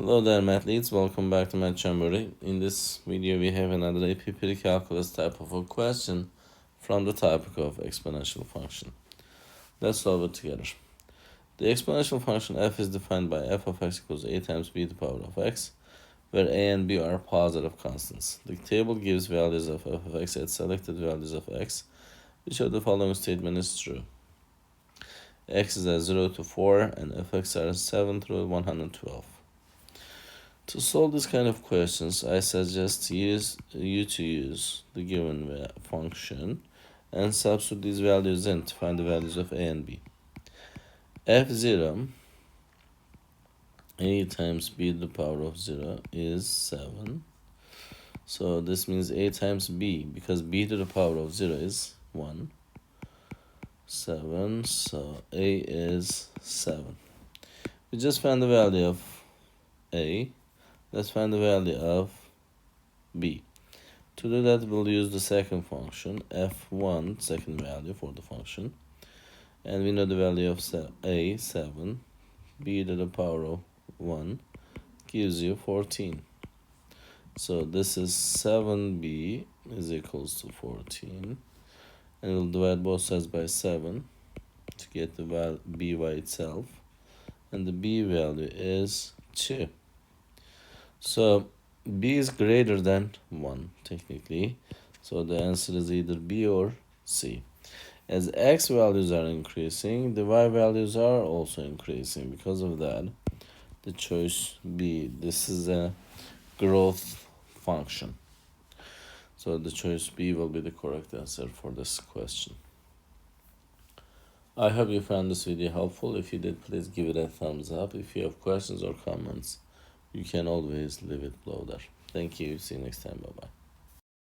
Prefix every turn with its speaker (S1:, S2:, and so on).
S1: Hello there, mathletes. Welcome back to Math Jamboree. In this video, we have another AP Precalculus type of a question from the topic of exponential function. Let's solve it together. The exponential function f is defined by f of x equals a times b to the power of x, where a and b are positive constants. The table gives values of f of x at selected values of x. Which of the following statement is true? X is at 0 to 4 and fx are 7 through 112. To solve this kind of questions, I suggest you to use the given function and substitute these values in to find the values of a and b. f0, a times b to the power of 0 is 7. So this means a times b, because b to the power of 0 is 1. 7, so a is 7. We just found the value of a. Let's find the value of b. To do that, we'll use the second function, f1, second value for the function. And we know the value of a, 7, b to the power of 1 gives you 14. So this is 7b is equals to 14. And we'll divide both sides by 7 to get the b by itself. And the b value is 2. So b is greater than 1 technically, so the answer is either b or c. As x values are increasing, the y values are also increasing. Because of that, the choice b, this is a growth function, so the choice b will be the correct answer for this question. I hope you found this video helpful. If you did, please give it a thumbs up. If you have questions or comments, you can always leave it below there. Thank you. See you next time. Bye-bye.